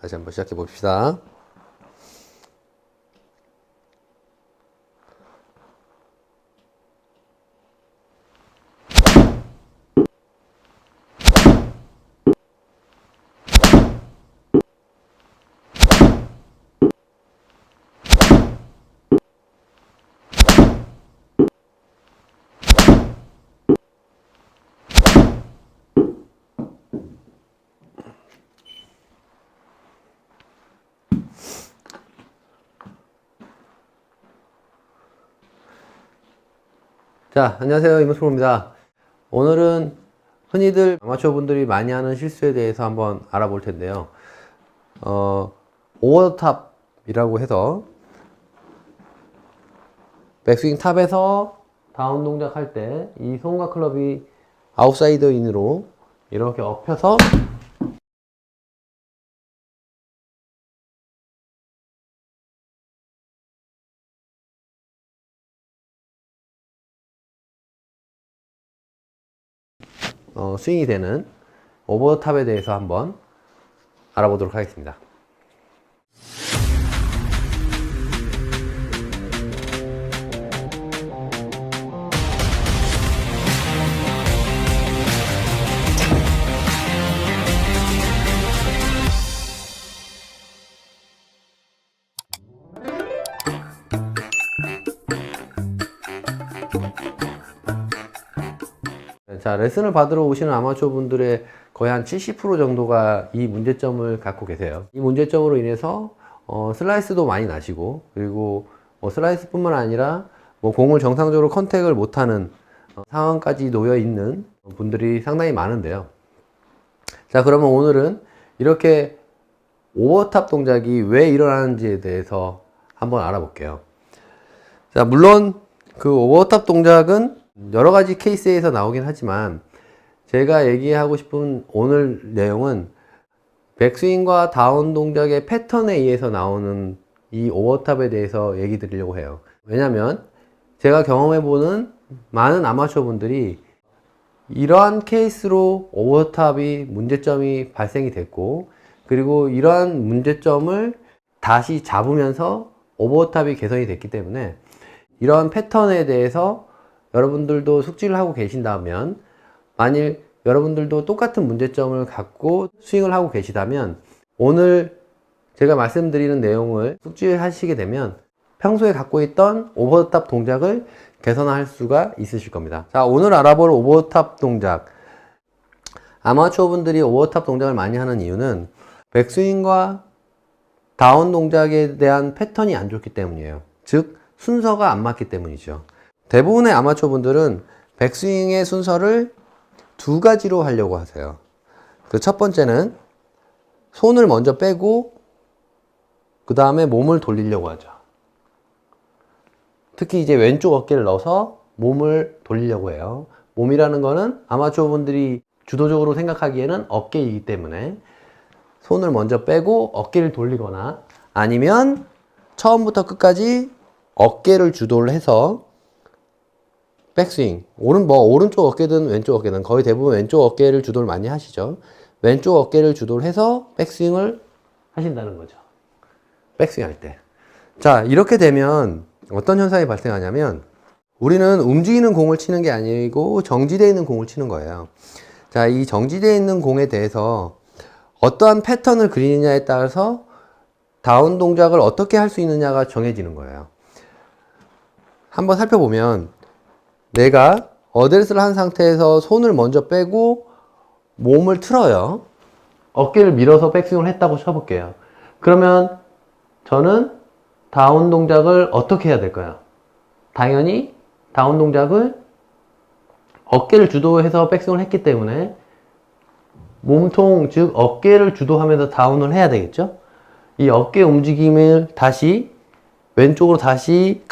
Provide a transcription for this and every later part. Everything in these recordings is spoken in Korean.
다시 한번 시작해 봅시다. 자, 안녕하세요. 이문수입니다. 오늘은 흔히들 아마추어 분들이 많이 하는 실수에 대해서 한번 알아볼 텐데요. 오버탑이라고 해서 백스윙 탑에서 다운 동작 할 때 이 손과 클럽이 아웃사이더 인으로 이렇게 엎혀서 스윙이 되는 오버탑에 대해서 한번 알아보도록 하겠습니다. 자, 레슨을 받으러 오시는 아마추어 분들의 거의 한 70% 정도가 이 문제점을 갖고 계세요. 이 문제점으로 인해서 슬라이스도 많이 나시고, 그리고 슬라이스뿐만 아니라 공을 정상적으로 컨택을 못하는 상황까지 놓여 있는 분들이 상당히 많은데요. 자, 그러면 오늘은 이렇게 오버탑 동작이 왜 일어나는지에 대해서 한번 알아볼게요. 자, 물론 그 오버탑 동작은 여러 가지 케이스에서 나오긴 하지만 제가 얘기하고 싶은 오늘 내용은 백스윙과 다운 동작의 패턴에 의해서 나오는 이 오버탑에 대해서 얘기 드리려고 해요. 왜냐면 제가 경험해보는 많은 아마추어 분들이 이러한 케이스로 오버탑이 문제점이 발생이 됐고, 그리고 이러한 문제점을 다시 잡으면서 오버탑이 개선이 됐기 때문에 이러한 패턴에 대해서 여러분들도 숙지를 하고 계신다면, 만일 여러분들도 똑같은 문제점을 갖고 스윙을 하고 계시다면 오늘 제가 말씀드리는 내용을 숙지하시게 되면 평소에 갖고 있던 오버탑 동작을 개선할 수가 있으실 겁니다. 자, 오늘 알아볼 오버탑 동작, 아마추어 분들이 오버탑 동작을 많이 하는 이유는 백스윙과 다운 동작에 대한 패턴이 안 좋기 때문이에요. 즉 순서가 안 맞기 때문이죠. 대부분의 아마추어 분들은 백스윙의 순서를 두 가지로 하려고 하세요. 그 첫 번째는 손을 먼저 빼고 그 다음에 몸을 돌리려고 하죠. 특히 이제 왼쪽 어깨를 넣어서 몸을 돌리려고 해요. 몸이라는 거는 아마추어 분들이 주도적으로 생각하기에는 어깨이기 때문에 손을 먼저 빼고 어깨를 돌리거나, 아니면 처음부터 끝까지 어깨를 주도를 해서 백스윙, 오른쪽 어깨든 왼쪽 어깨든 거의 대부분 왼쪽 어깨를 주도를 많이 하시죠. 왼쪽 어깨를 주도를 해서 백스윙을 하신다는 거죠. 백스윙 할 때. 자, 이렇게 되면 어떤 현상이 발생하냐면 우리는 움직이는 공을 치는 게 아니고 정지되어 있는 공을 치는 거예요. 자, 이 정지되어 있는 공에 대해서 어떠한 패턴을 그리느냐에 따라서 다운 동작을 어떻게 할 수 있느냐가 정해지는 거예요. 한번 살펴보면 내가 어드레스를 한 상태에서 손을 먼저 빼고 몸을 틀어요. 어깨를 밀어서 백스윙을 했다고 쳐볼게요. 그러면 저는 다운 동작을 어떻게 해야 될까요? 당연히 다운 동작을 어깨를 주도해서 백스윙을 했기 때문에 몸통, 즉 어깨를 주도하면서 다운을 해야 되겠죠? 이 어깨 움직임을 다시 왼쪽으로 다시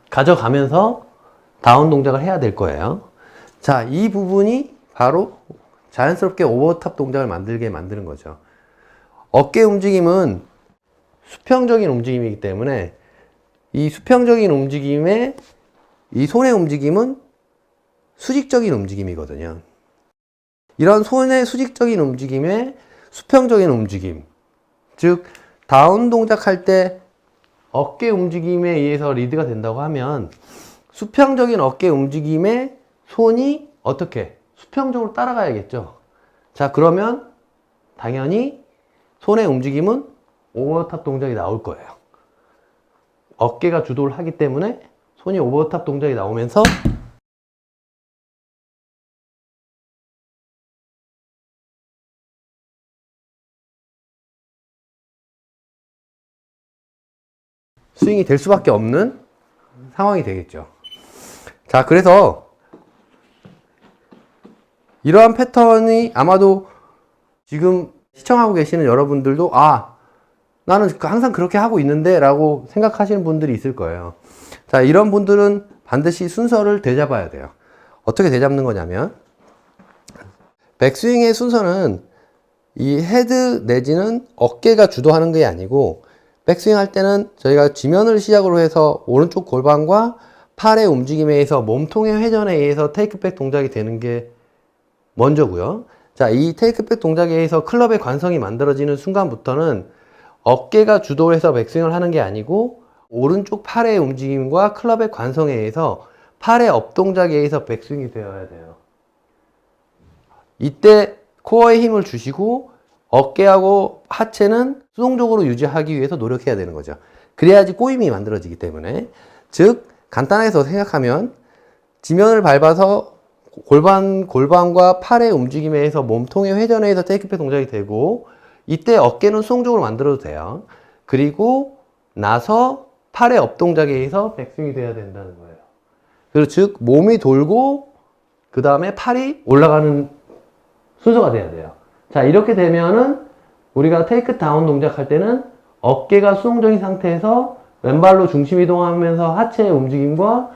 가져가면서 다운 동작을 해야 될 거예요. 자, 이 부분이 바로 자연스럽게 오버탑 동작을 만들게 만드는 거죠. 어깨 움직임은 수평적인 움직임이기 때문에 이 수평적인 움직임에 이 손의 움직임은 수직적인 움직임이거든요. 이런 손의 수직적인 움직임에 수평적인 움직임, 즉 다운 동작할 때 어깨 움직임에 의해서 리드가 된다고 하면 수평적인 어깨 움직임에 손이 어떻게 수평적으로 따라가야겠죠. 자, 그러면 당연히 손의 움직임은 오버탑 동작이 나올 거예요. 어깨가 주도를 하기 때문에 손이 오버탑 동작이 나오면서 스윙이 될 수밖에 없는 상황이 되겠죠. 자, 그래서 이러한 패턴이 아마도 지금 시청하고 계시는 여러분들도 나는 항상 그렇게 하고 있는데 라고 생각하시는 분들이 있을 거예요. 자, 이런 분들은 반드시 순서를 되잡아야 돼요. 어떻게 되잡는 거냐면 백스윙의 순서는 이 헤드 내지는 어깨가 주도하는 게 아니고 백스윙 할 때는 저희가 지면을 시작으로 해서 오른쪽 골반과 팔의 움직임에 의해서 몸통의 회전에 의해서 테이크백 동작이 되는 게 먼저고요. 자, 이 테이크백 동작에 의해서 클럽의 관성이 만들어지는 순간부터는 어깨가 주도해서 백스윙을 하는 게 아니고 오른쪽 팔의 움직임과 클럽의 관성에 의해서 팔의 업 동작에 의해서 백스윙이 되어야 돼요. 이때 코어에 힘을 주시고 어깨하고 하체는 수동적으로 유지하기 위해서 노력해야 되는 거죠. 그래야지 꼬임이 만들어지기 때문에. 즉 간단해서 생각하면 지면을 밟아서 골반과 팔의 움직임에 의해서 몸통의 회전에 의해서 테이크백 동작이 되고 이때 어깨는 수동적으로 만들어도 돼요. 그리고 나서 팔의 업 동작에 의해서 백스윙이 돼야 된다는 거예요. 그리고 즉 몸이 돌고 그 다음에 팔이 올라가는 순서가 돼야 돼요. 자, 이렇게 되면은 우리가 테이크 다운 동작할 때는 어깨가 수동적인 상태에서 왼발로 중심 이동하면서 하체의 움직임과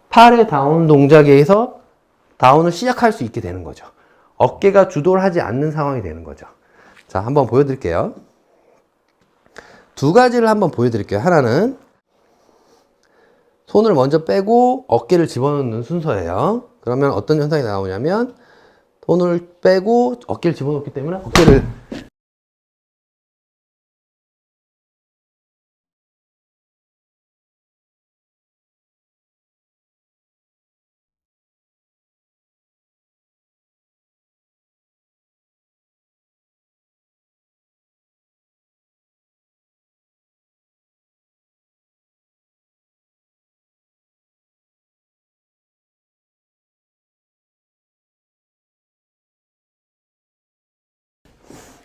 팔의 다운 동작에 의해서 다운을 시작할 수 있게 되는 거죠. 어깨가 주도를 하지 않는 상황이 되는 거죠. 자, 한번 보여드릴게요. 두 가지를 한번 보여드릴게요. 하나는 손을 먼저 빼고 어깨를 집어넣는 순서예요. 그러면 어떤 현상이 나오냐면 손을 빼고 어깨를 집어넣기 때문에 어깨를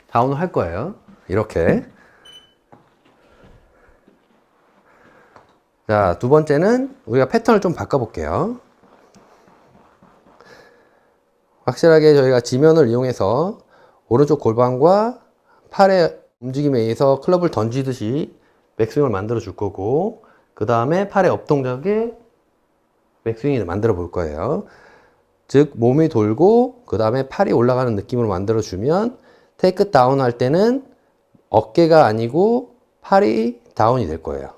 다운을 할 거예요. 이렇게. 자, 두 번째는 우리가 패턴을 좀 바꿔볼게요. 확실하게 저희가 지면을 이용해서 오른쪽 골반과 팔의 움직임에 의해서 클럽을 던지듯이 백스윙을 만들어 줄 거고 그 다음에 팔의 업 동작에 백스윙을 만들어 볼 거예요. 즉 몸이 돌고 그 다음에 팔이 올라가는 느낌으로 만들어 주면 테이크 다운 할 때는 어깨가 아니고 팔이 다운이 될 거예요.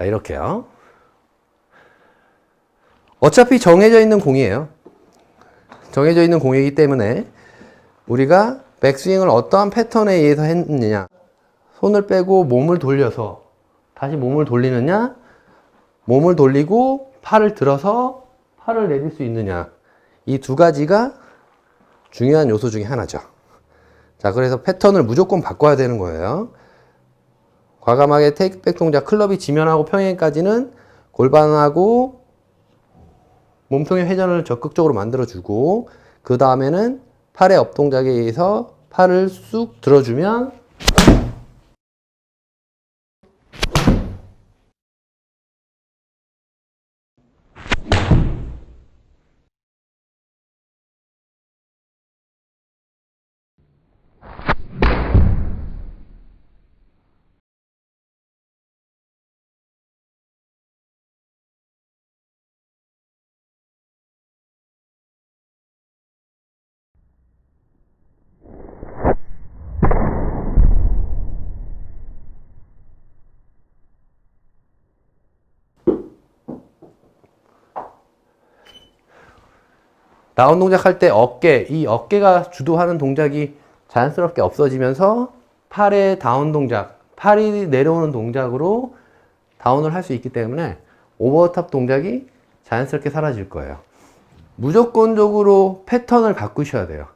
자, 이렇게요. 어차피 정해져 있는 공이에요. 정해져 있는 공이기 때문에 우리가 백스윙을 어떠한 패턴에 의해서 했느냐, 손을 빼고 몸을 돌려서 다시 몸을 돌리느냐, 몸을 돌리고 팔을 들어서 팔을 내릴 수 있느냐, 이 두 가지가 중요한 요소 중에 하나죠. 자, 그래서 패턴을 무조건 바꿔야 되는 거예요. 과감하게 테이크백 동작, 클럽이 지면하고 평행까지는 골반하고 몸통의 회전을 적극적으로 만들어주고 그 다음에는 팔의 업 동작에 의해서 팔을 쑥 들어주면 다운 동작 할 때 이 어깨가 주도하는 동작이 자연스럽게 없어지면서 팔의 다운 동작, 팔이 내려오는 동작으로 다운을 할 수 있기 때문에 오버탑 동작이 자연스럽게 사라질 거예요. 무조건적으로 패턴을 바꾸셔야 돼요.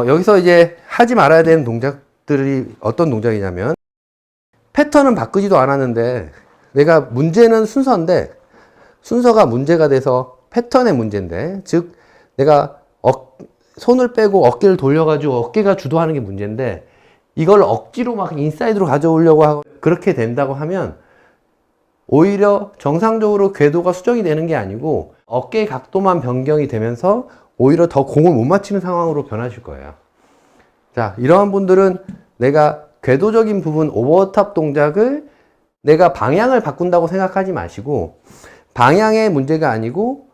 여기서 이제 하지 말아야 되는 동작들이 어떤 동작이냐면, 패턴은 바꾸지도 않았는데 내가 문제는 순서인데, 순서가 문제가 돼서 패턴의 문제인데, 즉 내가 손을 빼고 어깨를 돌려가지고 어깨가 주도하는 게 문제인데, 이걸 억지로 막 인사이드로 가져오려고 하고 그렇게 된다고 하면 오히려 정상적으로 궤도가 수정이 되는 게 아니고 어깨의 각도만 변경이 되면서 오히려 더 공을 못 맞히는 상황으로 변하실 거예요. 자, 이러한 분들은 내가 궤도적인 부분 오버탑 동작을 내가 방향을 바꾼다고 생각하지 마시고, 방향의 문제가 아니고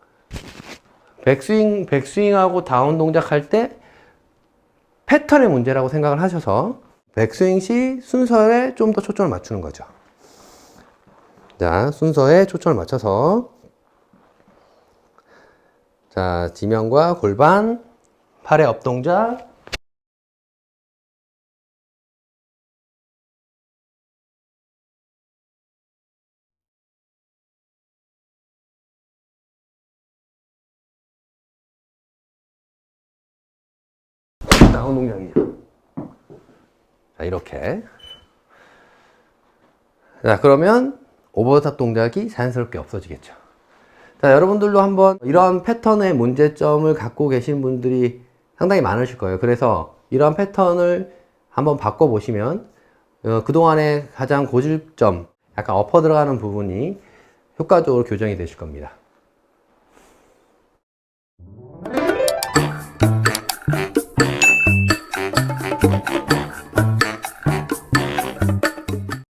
백스윙하고 다운 동작 할 때 패턴의 문제라고 생각을 하셔서 백스윙 시 순서에 좀 더 초점을 맞추는 거죠. 자, 순서에 초점을 맞춰서, 자, 지면과 골반, 팔의 업 동작, 다운 동작이죠. 자, 이렇게. 자, 그러면 오버탑 동작이 자연스럽게 없어지겠죠. 자, 여러분들도 한번 이러한 패턴의 문제점을 갖고 계신 분들이 상당히 많으실 거예요. 그래서 이러한 패턴을 한번 바꿔보시면 그동안의 가장 고질점, 약간 엎어 들어가는 부분이 효과적으로 교정이 되실 겁니다.